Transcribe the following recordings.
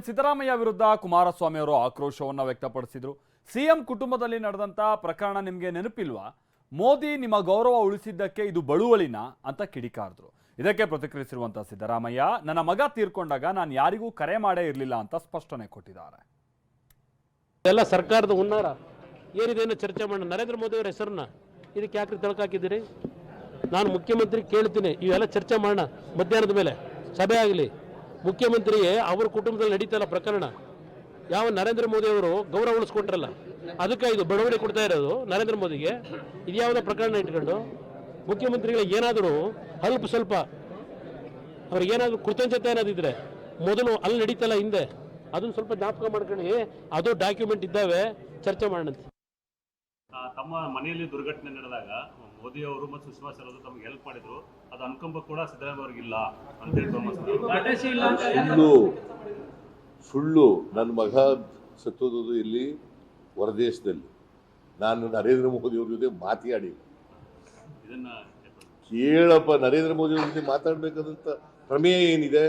ಸಿದ್ದರಾಮಯ್ಯ ವಿರುದ್ಧ ಕುಮಾರಸ್ವಾಮಿ ಅವರು ಆಕ್ರೋಶವನ್ನು ವ್ಯಕ್ತಪಡಿಸಿದರು. ಸಿಎಂ ಕುಟುಂಬದಲ್ಲಿ ನಡೆದಂತ ಪ್ರಕರಣ ನಿಮಗೆ ನೆನಪಿಲ್ವಾ? ಮೋದಿ ನಿಮ್ಮ ಗೌರವ ಉಳಿಸಿದ್ದಕ್ಕೆ ಇದು ಬಳುವಳಿನ ಅಂತ ಕಿಡಿಕಾರಿದ್ರು. ಇದಕ್ಕೆ ಪ್ರತಿಕ್ರಿಯಿಸಿರುವಂತಹ ಸಿದ್ದರಾಮಯ್ಯ, ನನ್ನ ಮಗ ತೀರ್ಕೊಂಡಾಗ ನಾನು ಯಾರಿಗೂ ಕರೆ ಮಾಡೇ ಇರಲಿಲ್ಲ ಅಂತ ಸ್ಪಷ್ಟನೆ ಕೊಟ್ಟಿದ್ದಾರೆ. ಎಲ್ಲ ಸರ್ಕಾರದ ಹುನ್ನಾರ ಏನಿದೆ ಚರ್ಚೆ ಮಾಡೋಣ. ನರೇಂದ್ರ ಮೋದಿ ಅವರ ಹೆಸರನ್ನ ಇದಕ್ಕೆ ಯಾಕೆ ತಳಕಾಕಿದ್ದೀರಿ? ನಾನು ಮುಖ್ಯಮಂತ್ರಿ ಕೇಳ್ತೀನಿ, ಇವೆಲ್ಲ ಚರ್ಚೆ ಮಾಡೋಣ. ಮಧ್ಯಾಹ್ನದ ಮೇಲೆ ಸಭೆ ಆಗಲಿ. ಮುಖ್ಯಮಂತ್ರಿಗೆ ಅವ್ರ ಕುಟುಂಬದಲ್ಲಿ ನಡೀತಲ್ಲ ಪ್ರಕರಣ, ಯಾವ ನರೇಂದ್ರ ಮೋದಿ ಅವರು ಗೌರವ ಉಳಿಸ್ಕೊಟ್ರಲ್ಲ, ಅದಕ್ಕೆ ಇದು ಬಡವಣೆ ಕೊಡ್ತಾ ಇರೋದು ನರೇಂದ್ರ ಮೋದಿಗೆ. ಇದು ಯಾವುದೋ ಪ್ರಕರಣ ಇಟ್ಕೊಂಡು ಮುಖ್ಯಮಂತ್ರಿಗಳಿಗೆ ಏನಾದರೂ ಅಲ್ಪ ಸ್ವಲ್ಪ ಅವ್ರಿಗೇನಾದರೂ ಕೃತಜ್ಞತೆ ಏನಾದಿದ್ರೆ ಮೊದಲು ಅಲ್ಲಿ ನಡೀತಲ್ಲ ಹಿಂದೆ, ಅದನ್ನು ಸ್ವಲ್ಪ ಜ್ಞಾಪಕ ಮಾಡ್ಕೊಂಡು ಅದು ಡಾಕ್ಯುಮೆಂಟ್ ಇದ್ದಾವೆ, ಚರ್ಚೆ ಮಾಡೋಣ. ತಮ್ಮ ಮನೆಯಲ್ಲಿ ದುರ್ಘಟನೆ ನಡೆದಾಗ ಮೋದಿ ಅವರು ಮತ್ತು ಸುಷ್ಮಾ ಸ್ವರಾಜ್ ತಮಗೆ ಹೆಲ್ಪ್ ಮಾಡಿದ್ರು, ಅದು ಅನುಕಂಪ ಕೂಡ ಸಿದ್ದರಾಮಯ್ಯ ಅವ್ರಿಗಿಲ್ಲ ಅಂತ ಸುಳ್ಳು. ನನ್ನ ಮಗ ಸತ್ತೋದು ಇಲ್ಲಿ ಹೊರದೇಶದಲ್ಲಿ, ನಾನು ನರೇಂದ್ರ ಮೋದಿ ಅವ್ರ ಜೊತೆ ಮಾತಾಡಿಲ್ಲ. ಇದನ್ನ ಕೇಳಪ್ಪ, ನರೇಂದ್ರ ಮೋದಿ ಅವ್ರ ಜೊತೆ ಮಾತಾಡ್ಬೇಕಾದಂತ ಪ್ರಮೇಯ ಏನಿದೆ?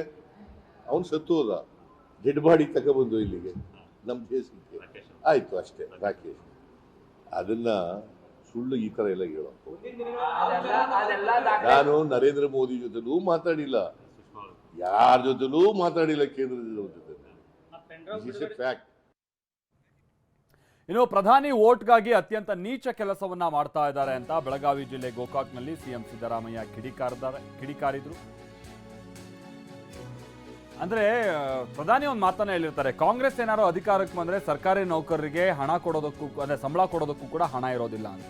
ಅವನು ಸತ್ತೋದ, ಡೆಡ್ ಬಾಡಿ ತಗೊಬಂದು ಇಲ್ಲಿಗೆ ನಮ್ಮ ದೇಶಕ್ಕೆ, ಆಯ್ತು ಅಷ್ಟೇ. ರಾಕೇಶ್ ಅದನ್ನ ಸುಳ್ಳು ಈ ತರ ಎಲ್ಲ ಹೇಳೋ. ನಾನು ನರೇಂದ್ರ ಮೋದಿ ಜೊತೆಲೂ ಮಾತಾಡಿಲ್ಲ, ಯಾರ ಜೊತೆಲೂ ಮಾತಾಡಿಲ್ಲ, ಕೇಂದ್ರದ ಜೊತೆ. ಫ್ಯಾಕ್ಟ್. ಇನ್ನು ಪ್ರಧಾನಿ ವೋಟ್ಗಾಗಿ ಅತ್ಯಂತ ನೀಚ ಕೆಲಸವನ್ನ ಮಾಡ್ತಾ ಇದ್ದಾರೆ ಅಂತ ಬೆಳಗಾವಿ ಜಿಲ್ಲೆ ಗೋಕಾಕ್ನಲ್ಲಿ ಸಿಎಂ ಸಿದ್ದರಾಮಯ್ಯ ಕಿಡಿಕಾರಿದ್ರು. ಅಂದ್ರೆ ಪ್ರಧಾನಿ ಒಂದು ಮಾತನ್ನ ಹೇಳಿರ್ತಾರೆ, ಕಾಂಗ್ರೆಸ್ ಏನಾದ್ರು ಅಧಿಕಾರಕ್ಕೆ ಬಂದ್ರೆ ಸರ್ಕಾರಿ ನೌಕರರಿಗೆ ಹಣ ಕೊಡೋದಕ್ಕೂ, ಅಂದ್ರೆ ಸಂಬಳ ಕೊಡೋದಕ್ಕೂ ಕೂಡ ಹಣ ಇರೋದಿಲ್ಲ ಅಂತ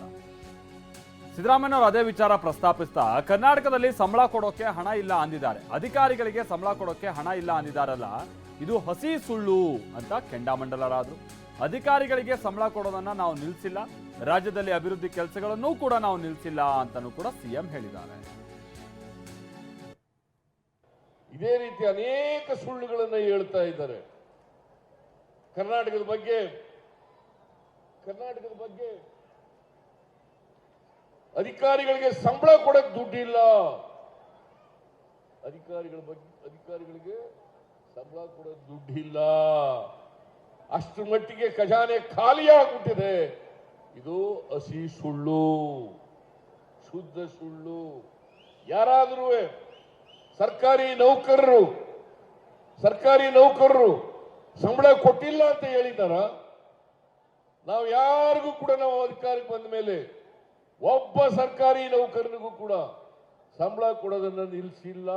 ಸಿದ್ದರಾಮಯ್ಯನವರು ಅದೇ ವಿಚಾರ ಪ್ರಸ್ತಾಪಿಸ್ತಾ, ಕರ್ನಾಟಕದಲ್ಲಿ ಸಂಬಳ ಕೊಡೋಕೆ ಹಣ ಇಲ್ಲ ಅಂದಿದ್ದಾರೆ, ಅಧಿಕಾರಿಗಳಿಗೆ ಸಂಬಳ ಕೊಡೋಕೆ ಹಣ ಇಲ್ಲ ಅಂದಿದ್ದಾರಲ್ಲ, ಇದು ಹಸಿ ಸುಳ್ಳು ಅಂತ ಕೆಂಡಾಮಂಡಲರಾದ್ರು. ಅಧಿಕಾರಿಗಳಿಗೆ ಸಂಬಳ ಕೊಡೋದನ್ನ ನಾವು ನಿಲ್ಸಿಲ್ಲ, ರಾಜ್ಯದಲ್ಲಿ ಅಭಿವೃದ್ಧಿ ಕೆಲಸಗಳನ್ನೂ ಕೂಡ ನಾವು ನಿಲ್ಸಿಲ್ಲ ಅಂತಾನೂ ಕೂಡ ಸಿಎಂ ಹೇಳಿದ್ದಾರೆ. ಇದೇ ರೀತಿ ಅನೇಕ ಸುಳ್ಳುಗಳನ್ನ ಹೇಳ್ತಾ ಇದ್ದಾರೆ. ಕರ್ನಾಟಕದ ಬಗ್ಗೆ ಅಧಿಕಾರಿಗಳಿಗೆ ಸಂಬಳ ಕೊಡಕ್ ದುಡ್ಡಿಲ್ಲ, ಅಧಿಕಾರಿಗಳಿಗೆ ಸಂಬಳ ಕೊಡಕ್ ದುಡ್ಡಿಲ್ಲ, ಅಷ್ಟರ ಮಟ್ಟಿಗೆ ಖಜಾನೆ ಖಾಲಿಯಾಗ್ಬಿಟ್ಟಿದೆ. ಇದು ಹಸಿ ಸುಳ್ಳು, ಶುದ್ಧ ಸುಳ್ಳು. ಯಾರಾದರೂ ಸರ್ಕಾರಿ ನೌಕರರು ಸಂಬಳ ಕೊಟ್ಟಿಲ್ಲ ಅಂತ ಹೇಳಿದಾರ? ನಾವು ಯಾರಿಗೂ ಕೂಡ ನಾವು ಅಧಿಕಾರಕ್ಕೆ ಬಂದ ಮೇಲೆ ಒಬ್ಬ ಸರ್ಕಾರಿ ನೌಕರನಿಗೂ ಕೂಡ ಸಂಬಳ ಕೊಡೋದನ್ನ ನಿಲ್ಲಿಸಿಲ್ಲ,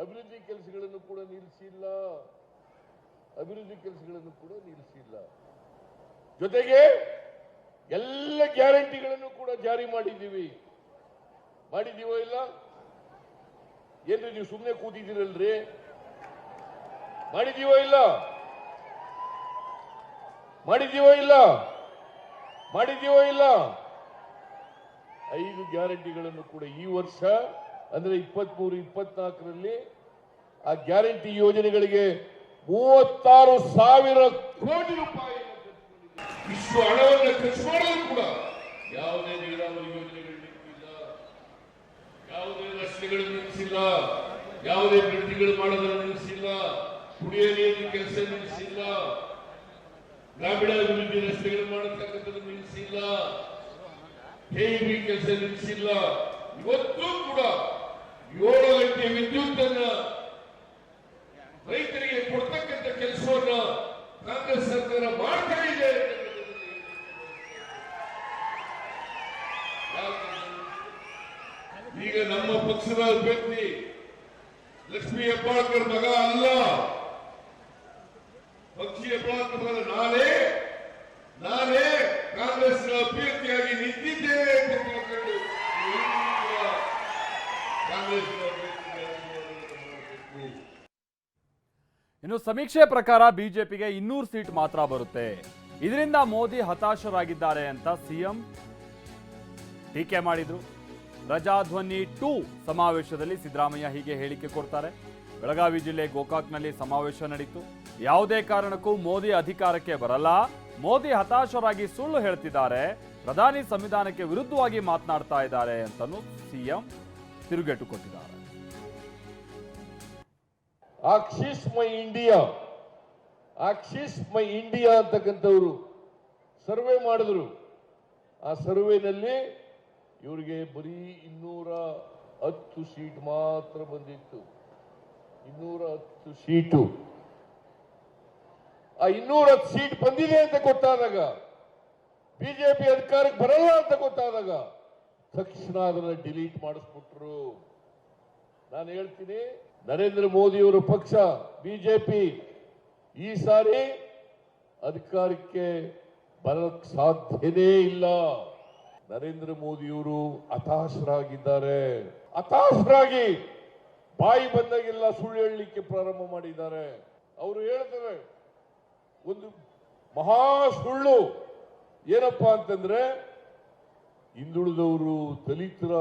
ಅಭಿವೃದ್ಧಿ ಕೆಲಸಗಳನ್ನು ಕೂಡ ನಿಲ್ಲಿಸಿಲ್ಲ. ಜೊತೆಗೆ ಎಲ್ಲ ಗ್ಯಾರಂಟಿಗಳನ್ನು ಕೂಡ ಜಾರಿ ಮಾಡಿದ್ದೀವೋ ಇಲ್ಲ? ಏನ್ರಿ ನೀವು ಸುಮ್ಮನೆ ಕೂತಿದ್ದೀರಲ್ರಿ? ಮಾಡಿದೀವೋ ಇಲ್ಲ? 5 ಗ್ಯಾರಂಟಿಗಳನ್ನು ಕೂಡ ಈ ವರ್ಷ ಅಂದ್ರೆ 23-24ರಲ್ಲಿ ಆ ಗ್ಯಾರಂಟಿ ಯೋಜನೆಗಳಿಗೆ 36,000 ಕೋಟಿ ರೂಪಾಯಿ ಇಷ್ಟು ಹಣವನ್ನು ಖರ್ಚು ಮಾಡಲು ಕೂಡ ಯಾವುದೇ ನೀರಾವರಿ ಯೋಜನೆಗಳು ನಿಂತಿಲ್ಲ, ಯಾವುದೇ ರಸ್ತೆಗಳು ನಿಲ್ಲಿಸಿಲ್ಲ, ಯಾವುದೇ ಅಭಿವೃದ್ಧಿಗಳು ಮಾಡೋದನ್ನು ನಿಲ್ಲಿಸಿಲ್ಲ, ಕುಡಿಯುವ ನೀರಿನ ಕೆಲಸ ನಿಲ್ಲಿಸಿಲ್ಲ, ಗ್ರಾಮೀಣ ಅಭಿವೃದ್ಧಿ ರಸ್ತೆಗಳು ಮಾಡತಕ್ಕಂಥದ್ದು ನಿಲ್ಲಿಸಿಲ್ಲ, ಕೆಇಬಿ ಕೆಲಸ ನಿಲ್ಲಿಸಿಲ್ಲ. ಇವತ್ತು ಕೂಡ 7 ಗಂಟೆ ವಿದ್ಯುತ್ ಅನ್ನ ರೈತರಿಗೆ ಕೊಡ್ತಕ್ಕಂಥ ಕೆಲಸವನ್ನ ಕಾಂಗ್ರೆಸ್ ಸರ್ಕಾರ ಮಾಡ್ತಾ ಇದೆ. ಈಗ ನಮ್ಮ ಪಕ್ಷದ ಅಭ್ಯರ್ಥಿ ಲಕ್ಷ್ಮೀ ಹೆಬ್ಬಾಳ್ಕರ್ ಮಗ ಅಲ್ಲ, ಪಕ್ಷಿ ಹೆಬ್ಬಾಳ್ಕರ್ ಮಗ ನಾನೇ ಕಾಂಗ್ರೆಸ್ ಅಭ್ಯರ್ಥಿಯಾಗಿ ನಿಂತಿದ್ದೇನೆ ಅಂತ ತಿಳ್ಕೊಂಡು ಕಾಂಗ್ರೆಸ್ ಇನ್ನು ಸಮೀಕ್ಷೆ ಪ್ರಕಾರ ಬಿಜೆಪಿಗೆ 200 ಸೀಟ್ ಮಾತ್ರ ಬರುತ್ತೆ. ಇದರಿಂದ ಮೋದಿ ಹತಾಶರಾಗಿದ್ದಾರೆ ಅಂತ ಸಿಎಂ ಟೀಕೆ ಮಾಡಿದ್ರು. ಪ್ರಜಾಧ್ವನಿ 2 ಸಮಾವೇಶದಲ್ಲಿ ಸಿದ್ದರಾಮಯ್ಯ ಹೀಗೆ ಹೇಳಿಕೆ ಕೊಡ್ತಾರೆ. ಬೆಳಗಾವಿ ಜಿಲ್ಲೆ ಗೋಕಾಕ್ನಲ್ಲಿ ಸಮಾವೇಶ ನಡೆಯಿತು. ಯಾವುದೇ ಕಾರಣಕ್ಕೂ ಮೋದಿ ಅಧಿಕಾರಕ್ಕೆ ಬರಲ್ಲ, ಮೋದಿ ಹತಾಶರಾಗಿ ಸುಳ್ಳು ಹೇಳ್ತಿದ್ದಾರೆ, ಪ್ರಧಾನಿ ಸಂವಿಧಾನಕ್ಕೆ ವಿರುದ್ಧವಾಗಿ ಮಾತನಾಡ್ತಾ ಇದ್ದಾರೆ ಅಂತಲೂ ಸಿಎಂ ತಿರುಗೇಟು ಕೊಟ್ಟಿದ್ದಾರೆ. ಆಕ್ಸಿಸ್ ಮೈ ಇಂಡಿಯಾ, ಆಕ್ಸಿಸ್ ಮೈ ಇಂಡಿಯಾ ಅಂತಕ್ಕಂಥವ್ರು ಸರ್ವೆ ಮಾಡಿದ್ರು. ಆ ಸರ್ವೆನಲ್ಲಿ ಇವರಿಗೆ ಬರೀ 210 ಸೀಟ್ ಮಾತ್ರ ಬಂದಿತ್ತು. 210 ಸೀಟು. ಆ 210 ಸೀಟ್ ಬಂದಿದೆ ಅಂತ ಗೊತ್ತಾದಾಗ, ಬಿಜೆಪಿ ಅಧಿಕಾರಕ್ಕೆ ಬರಲ್ಲ ಅಂತ ಗೊತ್ತಾದಾಗ ತಕ್ಷಣ ಅದನ್ನ ಡಿಲೀಟ್ ಮಾಡಿಸ್ಬಿಟ್ರು. ನಾನು ಹೇಳ್ತೀನಿ, ನರೇಂದ್ರ ಮೋದಿಯವರ ಪಕ್ಷ ಬಿಜೆಪಿ ಈ ಸಾರಿ ಅಧಿಕಾರಕ್ಕೆ ಬರಕ್ ಸಾಧ್ಯನೇ ಇಲ್ಲ. ನರೇಂದ್ರ ಮೋದಿಯವರು ಹತಾಶರಾಗಿದ್ದಾರೆ. ಹತಾಶರಾಗಿ ಬಾಯಿ ಬಂದಾಗೆಲ್ಲ ಸುಳ್ಳು ಹೇಳಲಿಕ್ಕೆ ಪ್ರಾರಂಭ ಮಾಡಿದ್ದಾರೆ. ಅವರು ಹೇಳ್ತಾರೆ ಒಂದು ಮಹಾ ಸುಳ್ಳು ಏನಪ್ಪಾ ಅಂತಂದ್ರೆ, ಹಿಂದುಳಿದವರು, ದಲಿತರ